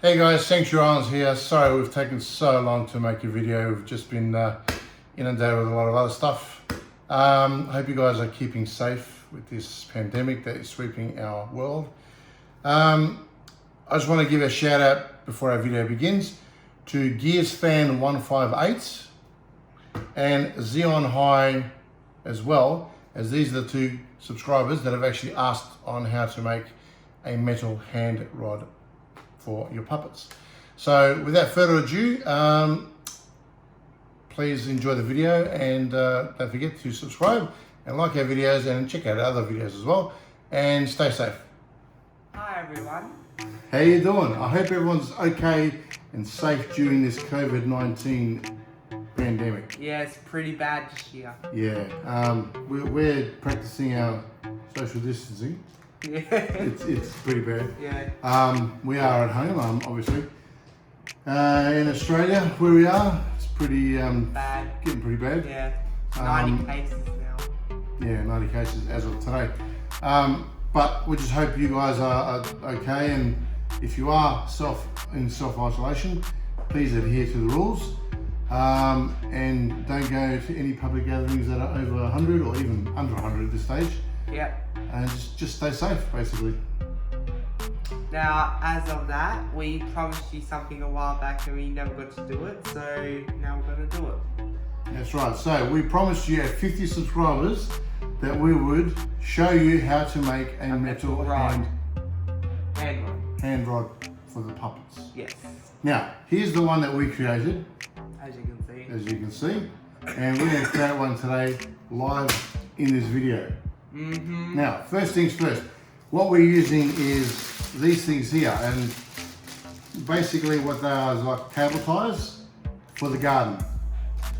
Hey guys, Sanctuary Islands here. Sorry we've taken so long to make a video. We've just been inundated with a lot of other stuff. Hope you guys are keeping safe with this pandemic that is sweeping our world. I just want to give a shout out before our video begins to GearsFan158 and Xeon High as well, as these are the two subscribers that have actually asked on how to make a metal hand rod for your puppets. So without further ado, please enjoy the video and don't forget to subscribe and like our videos and check out our other videos as well, and stay safe. Hi everyone. How you doing? I hope everyone's okay and safe during this COVID-19 pandemic. Yeah, it's pretty bad this year. Yeah, we're practicing our social distancing. Yeah. It's pretty bad. Yeah. We are at home, obviously. In Australia, where we are, it's pretty Bad. getting pretty bad. Yeah. 90 cases now. Yeah, 90 cases as of today. But we just hope you guys are okay, and if you are in self-isolation, please adhere to the rules. And don't go to any public gatherings that are over 100 or even under 100 at this stage. Yeah. And just stay safe, basically. Now, as of that, we promised you something a while back and we never got to do it, so now we're going to do it. That's right. So we promised you at 50 subscribers that we would show you how to make a metal rod. hand rod for the puppets. Yes. Now, here's the one that we created, As you can see. and we're going to create one today live in this video. Now, first things first, what we're using is these things here, and basically what they are is like cable ties for the garden.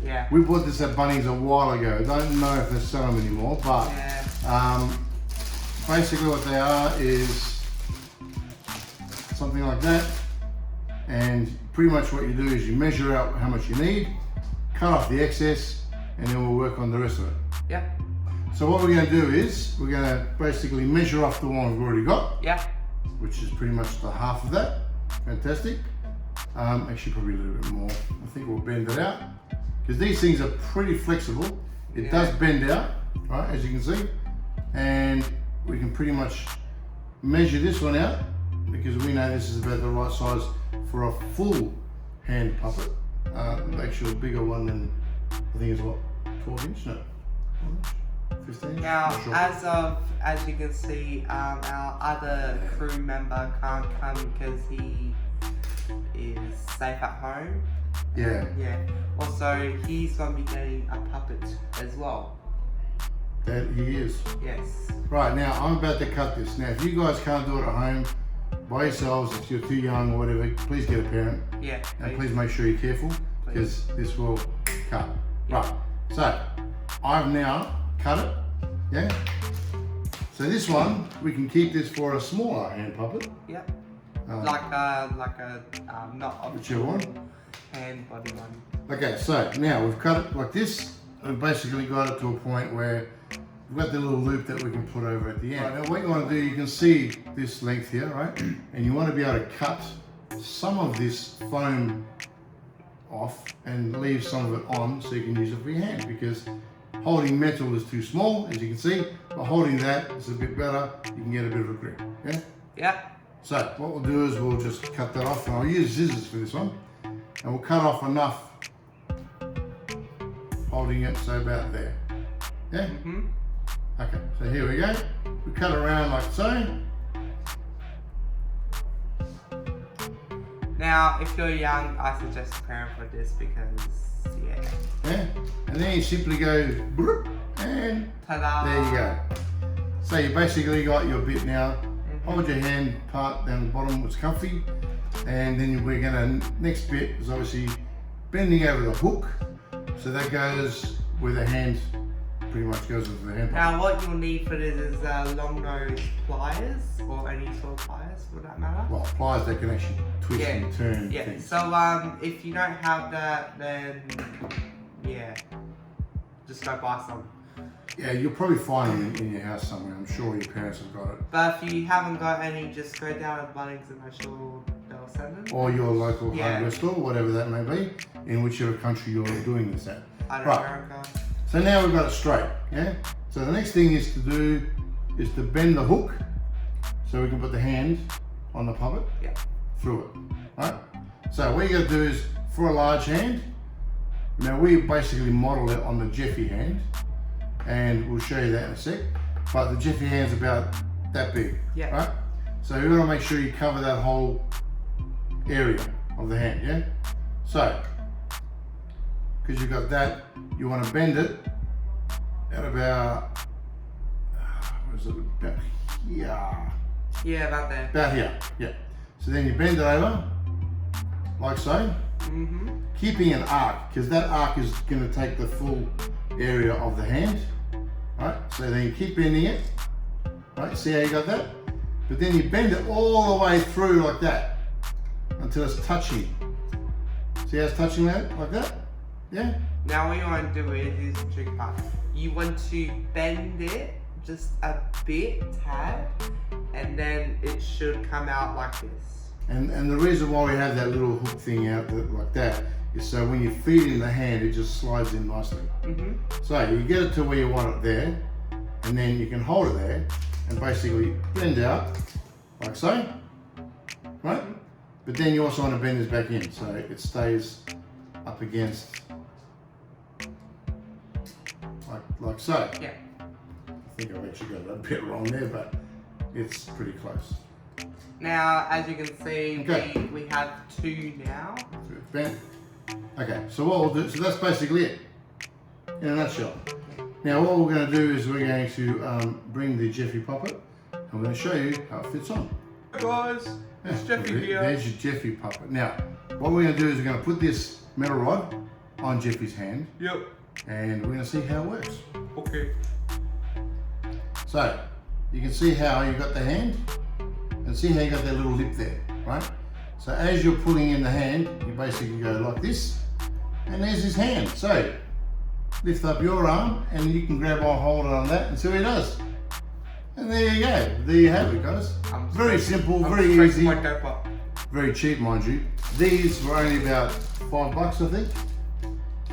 Yeah. We bought this at Bunnings a while ago. Don't know if they sell them anymore, but basically what they are is something like that, and pretty much what you do is you measure out how much you need, cut off the excess, and then we'll work on the rest of it. Yep. So what we're going to do is we're going to basically measure off the one we've already got, Yep. which is pretty much the half of that. Fantastic. Actually probably a little bit more. I think we'll bend it out, because these things are pretty flexible. It does bend out, right, as you can see, and we can pretty much measure this one out, because we know this is about the right size for a full hand puppet. Actually a bigger one than, I think it's what, 12 inch? No, 15 inch? Now, Not sure. as you can see, our other crew member can't come because he is safe at home. Yeah. Yeah. Also, he's gonna be getting a puppet as well. That he is. Yes. Right, now I'm about to cut this. Now if you guys can't do it at home by yourselves, if you're too young or whatever, please get a parent. Yeah. And please make sure you're careful, because this will cut. Right, so I've now cut it, yeah? So this one, we can keep this for a smaller hand puppet. Yep. Like a not Whichever one. hand body one. Okay, so now we've cut it like this, and basically got it to a point where we've got the little loop that we can put over at the end. Right, now what you want to do, you can see this length here, right? And you want to be able to cut some of this foam off and leave some of it on so you can use it for your hand, because holding metal is too small, as you can see, but holding that is a bit better. You can get a bit of a grip, yeah? Yep. So what we'll do is we'll just cut that off, and I'll use scissors for this one, and we'll cut off enough, holding it so about there, yeah? Okay, so here we go. We cut around like so. Now, if you're young, I suggest a parent for this because, Yeah, and then you simply go, bloop, and ta-da! there you go. So you basically got your bit now. Hold your hand part down the bottom, it's comfy, and then we're gonna, next bit is obviously bending over the hook, so that goes where the hand pretty much goes with the hand. Now, what you'll need for this is long nose pliers, or any sort of pliers for that matter. Well, pliers that can actually twist and turn Yeah. things. So if you don't have that, then yeah, just go buy some. Yeah, you'll probably find them in your house somewhere. I'm sure your parents have got it. But if you haven't got any, just go down to Bunnings and I'm sure they'll send them. or your local Yeah. hardware store, whatever that may be, in whichever country you're doing this at. I don't Right. know. So now we've got it straight, yeah? So the next thing is to do is to bend the hook so we can put the hand on the puppet Yeah. through it, right? So what you got to do is, for a large hand, now we basically model it on the Jeffy hand, and we'll show you that in a sec, but the Jeffy hand's about that big, Yeah. right? So you want to make sure you cover that whole area of the hand, yeah? So, because you've got that, you want to bend it at about, what is it, about here? Yeah, about there. About here, yeah. So then you bend it over, like so, keeping an arc, because that arc is going to take the full area of the hand, right? So then you keep bending it, right? See how you got that? But then you bend it all the way through like that, until it's touching. See how it's touching that, like that? Yeah? Now what you want to do is the trick part. You want to bend it just a bit, tad, and then it should come out like this. And the reason why we have that little hook thing out like that is so when you feed it in the hand, it just slides in nicely. So you get it to where you want it there, and then you can hold it there and basically bend out like so, right? But then you also want to bend this back in so it stays up against like so. Yeah. I think I've actually got it a bit wrong there, but it's pretty close. Now, as you can see, Okay. we have two now. So it's bent. Okay, so what we'll do, so that's basically it, in a nutshell. Now what we're going to do is we're going to bring the Jeffy puppet. I'm going to show you how it fits on. Hey guys, it's Jeffy here. There's your Jeffy puppet. Now, what we're going to do is we're going to put this metal rod on Jeffy's hand, Yep. and we're going to see how it works. Okay. So, you can see how you got the hand, and see how you got that little lip there, right? So as you're pulling in the hand, you basically go like this, and there's his hand. So, lift up your arm, and you can grab on, hold on that, and see what he does. And there you go. There you have it, guys. Very simple, very easy, My doper. very cheap, mind you. These were only about $5, I think,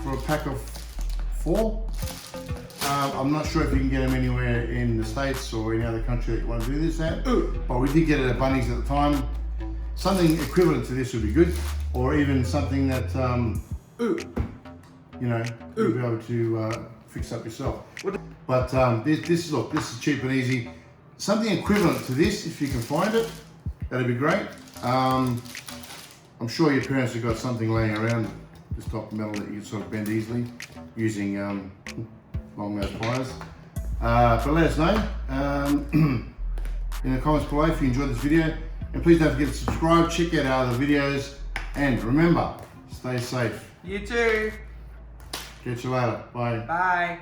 for a pack of 4. I'm not sure if you can get them anywhere in the States or any other country that you want to do this at, but we did get it at Bunnings at the time. Something equivalent to this would be good, or even something that, you know, you'll be able to fix up yourself. But this is cheap and easy. Something equivalent to this, if you can find it, that'd be great. I'm sure your parents have got something laying around, this type of metal that you can sort of bend easily using long nose pliers. But let us know in the comments below if you enjoyed this video. And please don't forget to subscribe, check out our other videos, and remember, stay safe. You too. Catch you later. Bye. Bye.